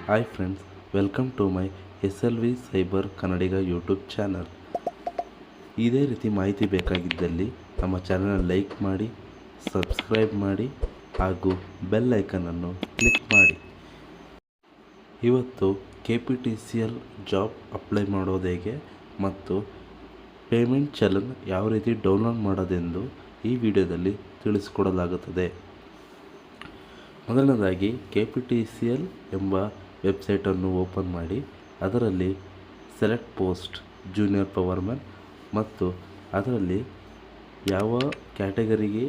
Hi friends, welcome to my SLV cyber Kannadiga YouTube channel. ಇದೇ ರೀತಿ ಮಾಹಿತಿ ಬೇಕಾಗಿದ್ದಲ್ಲಿ ನಮ್ಮ ಚಾನಲ್ ಲೈಕ್ ಮಾಡಿ, ಸಬ್ಸ್ಕ್ರೈಬ್ ಮಾಡಿ ಹಾಗೂ ಬೆಲ್ ಐಕನನ್ನು ಕ್ಲಿಕ್ ಮಾಡಿ. ಇವತ್ತು KPTCL ಜಾಬ್ ಅಪ್ಲೈ ಮಾಡೋದು ಹೇಗೆ ಮತ್ತು ಪೇಮೆಂಟ್ ಚಲನ್ ಯಾವ ರೀತಿ ಡೌನ್ಲೋಡ್ ಮಾಡೋದೆಂದು ಈ ವಿಡಿಯೋದಲ್ಲಿ ತಿಳಿಸಿಕೊಡಲಾಗುತ್ತದೆ. ಮೊದಲನೇದಾಗಿ KPTCL ಎಂಬ ವೆಬ್ಸೈಟನ್ನು ಓಪನ್ ಮಾಡಿ ಅದರಲ್ಲಿ ಸೆಲೆಕ್ಟ್ ಪೋಸ್ಟ್ ಜೂನಿಯರ್ ಪವರ್ಮ್ಯಾನ್ ಮತ್ತು ಅದರಲ್ಲಿ ಯಾವ ಕ್ಯಾಟಗರಿಗೆ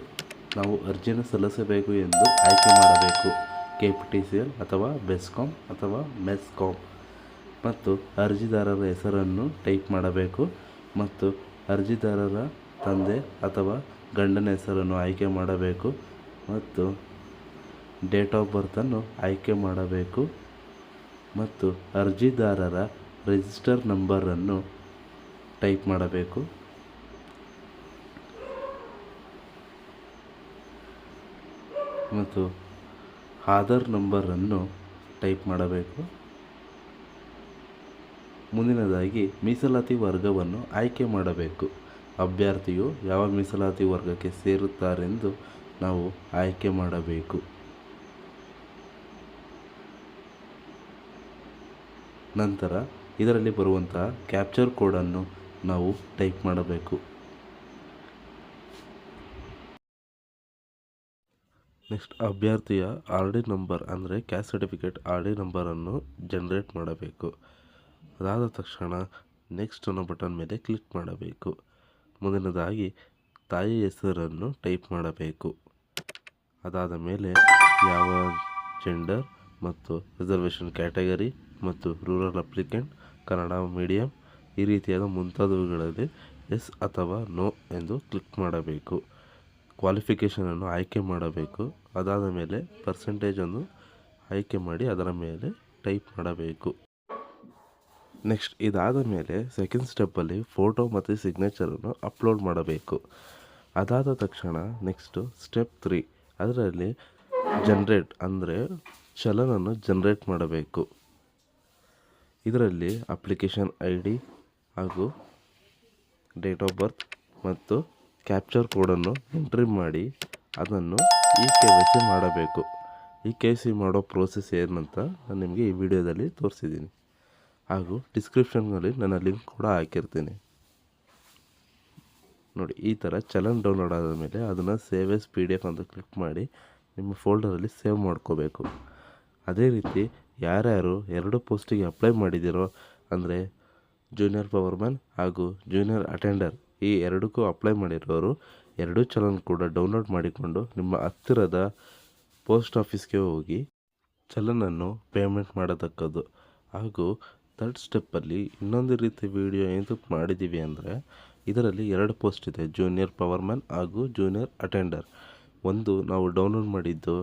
ನಾವು ಅರ್ಜಿಯನ್ನು ಸಲ್ಲಿಸಬೇಕು ಎಂದು ಆಯ್ಕೆ ಮಾಡಬೇಕು. KPTCL ಅಥವಾ ಬೆಸ್ಕಾಮ್ ಅಥವಾ ಮೆಸ್ಕಾಮ್ ಮತ್ತು ಅರ್ಜಿದಾರರ ಹೆಸರನ್ನು ಟೈಪ್ ಮಾಡಬೇಕು ಮತ್ತು ಅರ್ಜಿದಾರರ ತಂದೆ ಅಥವಾ ಗಂಡನ ಹೆಸರನ್ನು ಆಯ್ಕೆ ಮಾಡಬೇಕು ಮತ್ತು ಡೇಟ್ ಆಫ್ ಬರ್ತನ್ನು ಆಯ್ಕೆ ಮಾಡಬೇಕು ಮತ್ತು ಅರ್ಜಿದಾರರ ರಿಜಿಸ್ಟರ್ ನಂಬರನ್ನು ಟೈಪ್ ಮಾಡಬೇಕು. ಮತ್ತು ಆಧಾರ್ ನಂಬರನ್ನು ಟೈಪ್ ಮಾಡಬೇಕು. ಮುಂದಿನದಾಗಿ ಮೀಸಲಾತಿ ವರ್ಗವನ್ನು ಆಯ್ಕೆ ಮಾಡಬೇಕು. ಅಭ್ಯರ್ಥಿಯು ಯಾವ ಮೀಸಲಾತಿ ವರ್ಗಕ್ಕೆ ಸೇರುತ್ತಾರೆಂದು ನಾವು ಆಯ್ಕೆ ಮಾಡಬೇಕು. ನಂತರ ಇದರಲ್ಲಿ ಬರುವಂತಹ ಕ್ಯಾಪ್ಚರ್ ಕೋಡನ್ನು ನಾವು ಟೈಪ್ ಮಾಡಬೇಕು. ನೆಕ್ಸ್ಟ್ ಅಭ್ಯರ್ಥಿಯ RD ನಂಬರ್ ಅಂದರೆ ಕ್ಯಾಸ್ಟ್ ಸರ್ಟಿಫಿಕೇಟ್ RD ನಂಬರನ್ನು ಜನರೇಟ್ ಮಾಡಬೇಕು. ಅದಾದ ತಕ್ಷಣ ನೆಕ್ಸ್ಟ್ ಅನ್ನೋ ಬಟನ್ ಮೇಲೆ ಕ್ಲಿಕ್ ಮಾಡಬೇಕು. ಮುಂದಿನದಾಗಿ ತಾಯಿ ಹೆಸರನ್ನು ಟೈಪ್ ಮಾಡಬೇಕು. ಅದಾದ ಮೇಲೆ ಯಾವ ಜೆಂಡರ್ ಮತ್ತು ರಿಸರ್ವೇಷನ್ ಕ್ಯಾಟಗರಿ ಮತ್ತು ರೂರಲ್ ಅಪ್ಲಿಕೆಂಟ್, ಕನ್ನಡ ಮೀಡಿಯಂ ಈ ರೀತಿಯಾದ ಮುಂತಾದವುಗಳಲ್ಲಿ ಎಸ್ ಅಥವಾ ನೋ ಎಂದು ಕ್ಲಿಕ್ ಮಾಡಬೇಕು. ಕ್ವಾಲಿಫಿಕೇಷನನ್ನು ಆಯ್ಕೆ ಮಾಡಬೇಕು. ಅದಾದ ಮೇಲೆ ಪರ್ಸೆಂಟೇಜನ್ನು ಆಯ್ಕೆ ಮಾಡಿ ಅದರ ಮೇಲೆ ಟೈಪ್ ಮಾಡಬೇಕು. ನೆಕ್ಸ್ಟ್ ಇದಾದ ಮೇಲೆ ಸೆಕೆಂಡ್ ಸ್ಟೆಪ್ಪಲ್ಲಿ ಫೋಟೋ ಮತ್ತು ಸಿಗ್ನೇಚರನ್ನು ಅಪ್ಲೋಡ್ ಮಾಡಬೇಕು. ಅದಾದ ತಕ್ಷಣ ನೆಕ್ಸ್ಟು ಸ್ಟೆಪ್ 3 ಅದರಲ್ಲಿ ಜನ್ರೇಟ್ ಅಂದರೆ ಚಲನನ್ನು ಜನ್ರೇಟ್ ಮಾಡಬೇಕು. ಇದರಲ್ಲಿ ಅಪ್ಲಿಕೇಶನ್ ID ಹಾಗೂ ಡೇಟ್ ಆಫ್ ಬರ್ತ್ ಮತ್ತು ಕ್ಯಾಪ್ಚರ್ ಕೋಡನ್ನು ಎಂಟ್ರಿ ಮಾಡಿ ಅದನ್ನು KYC ಮಾಡಬೇಕು. KYC ಮಾಡೋ ಪ್ರೋಸೆಸ್ ಏನಂತ ನಾನು ನಿಮಗೆ ಈ ವಿಡಿಯೋದಲ್ಲಿ ತೋರಿಸಿದ್ದೀನಿ ಹಾಗೂ ಡಿಸ್ಕ್ರಿಪ್ಷನ್ನಲ್ಲಿ ನನ್ನ ಲಿಂಕ್ ಕೂಡ ಹಾಕಿರ್ತೀನಿ. ನೋಡಿ, ಈ ಥರ ಚಲನ್ ಡೌನ್ಲೋಡ್ ಆದ ಮೇಲೆ ಅದನ್ನು ಸೇವ್ ಎಸ್ PDF ಅಂತ ಕ್ಲಿಕ್ ಮಾಡಿ ನಿಮ್ಮ ಫೋಲ್ಡರಲ್ಲಿ ಸೇವ್ ಮಾಡ್ಕೋಬೇಕು. ಅದೇ ರೀತಿ ಯಾರ್ಯಾರು 2 ಪೋಸ್ಟಿಗೆ ಅಪ್ಲೈ ಮಾಡಿದ್ದೀರೋ ಅಂದರೆ ಜೂನಿಯರ್ ಪವರ್ಮ್ಯಾನ್ ಹಾಗೂ ಜೂನಿಯರ್ ಅಟೆಂಡರ್ ಈ ಎರಡಕ್ಕೂ ಅಪ್ಲೈ ಮಾಡಿರೋರು 2 ಚಲನ್ ಕೂಡ ಡೌನ್ಲೋಡ್ ಮಾಡಿಕೊಂಡು ನಿಮ್ಮ ಹತ್ತಿರದ ಪೋಸ್ಟ್ ಆಫೀಸ್ಗೆ ಹೋಗಿ ಚಲನನ್ನು ಪೇಮೆಂಟ್ ಮಾಡತಕ್ಕದ್ದು. ಹಾಗೂ ಥರ್ಡ್ ಸ್ಟೆಪ್ಪಲ್ಲಿ ಇನ್ನೊಂದು ರೀತಿ ವಿಡಿಯೋ ಏನಕ್ಕೆ ಮಾಡಿದ್ದೀವಿ ಅಂದರೆ ಇದರಲ್ಲಿ 2 ಪೋಸ್ಟ್ ಇದೆ, ಜೂನಿಯರ್ ಪವರ್ಮ್ಯಾನ್ ಹಾಗೂ ಜೂನಿಯರ್ ಅಟೆಂಡರ್. ಒಂದು ನಾವು ಡೌನ್ಲೋಡ್ ಮಾಡಿದ್ದು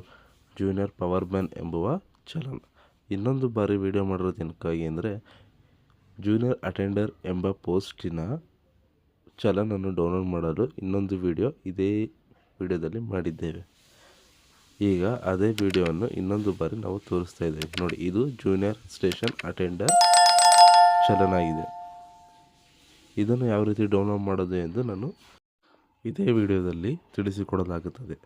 ಜೂನಿಯರ್ ಪವರ್ಮ್ಯಾನ್ ಎಂಬುವ ಚಲನ್. ಇನ್ನೊಂದು ಬಾರಿ ವಿಡಿಯೋ ಮಾಡಿರೋದು ಏನಕ್ಕಾಗಿ ಅಂದರೆ ಜೂನಿಯರ್ ಅಟೆಂಡರ್ ಎಂಬ ಪೋಸ್ಟಿನ ಚಲನನ್ನು ಡೌನ್ಲೋಡ್ ಮಾಡಲು ಇನ್ನೊಂದು ವಿಡಿಯೋ ಇದೇ ವಿಡಿಯೋದಲ್ಲಿ ಮಾಡಿದ್ದೇವೆ. ಈಗ ಅದೇ ವಿಡಿಯೋವನ್ನು ಇನ್ನೊಂದು ಬಾರಿ ನಾವು ತೋರಿಸ್ತಾ ಇದ್ದೇವೆ. ನೋಡಿ, ಇದು ಜೂನಿಯರ್ ಸ್ಟೇಷನ್ ಅಟೆಂಡರ್ ಚಲನ್ ಆಗಿದೆ. ಇದನ್ನು ಯಾವ ರೀತಿ ಡೌನ್ಲೋಡ್ ಮಾಡೋದು ಎಂದು ನಾನು ಇದೇ ವಿಡಿಯೋದಲ್ಲಿ ತಿಳಿಸಿಕೊಡಲಾಗುತ್ತದೆ.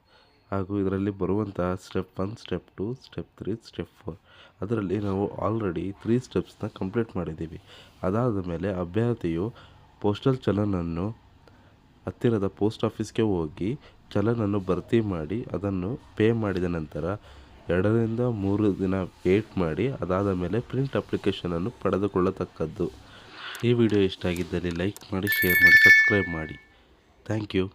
ಹಾಗೂ ಇದರಲ್ಲಿ ಬರುವಂತಹ ಸ್ಟೆಪ್ 1, ಸ್ಟೆಪ್ 2, ಸ್ಟೆಪ್ 3, ಸ್ಟೆಪ್ 4 ಅದರಲ್ಲಿ ನಾವು ಆಲ್ರೆಡಿ 3 ಸ್ಟೆಪ್ಸ್ನ ಕಂಪ್ಲೀಟ್ ಮಾಡಿದ್ದೀವಿ. ಅದಾದ ಮೇಲೆ ಅಭ್ಯರ್ಥಿಯು ಪೋಸ್ಟಲ್ ಚಲನನ್ನು ಹತ್ತಿರದ ಪೋಸ್ಟ್ ಆಫೀಸ್ಗೆ ಹೋಗಿ ಚಲನನ್ನು ಭರ್ತಿ ಮಾಡಿ ಅದನ್ನು ಪೇ ಮಾಡಿದ ನಂತರ 2 ರಿಂದ 3 ದಿನ ವೇಟ್ ಮಾಡಿ ಅದಾದ ಮೇಲೆ ಪ್ರಿಂಟ್ ಅಪ್ಲಿಕೇಶನನ್ನು ಪಡೆದುಕೊಳ್ಳತಕ್ಕದ್ದು. ಈ ವಿಡಿಯೋ ಇಷ್ಟ ಆಗಿದ್ದಲ್ಲಿ ಲೈಕ್ ಮಾಡಿ, ಶೇರ್ ಮಾಡಿ, ಸಬ್ಸ್ಕ್ರೈಬ್ ಮಾಡಿ. Thank you.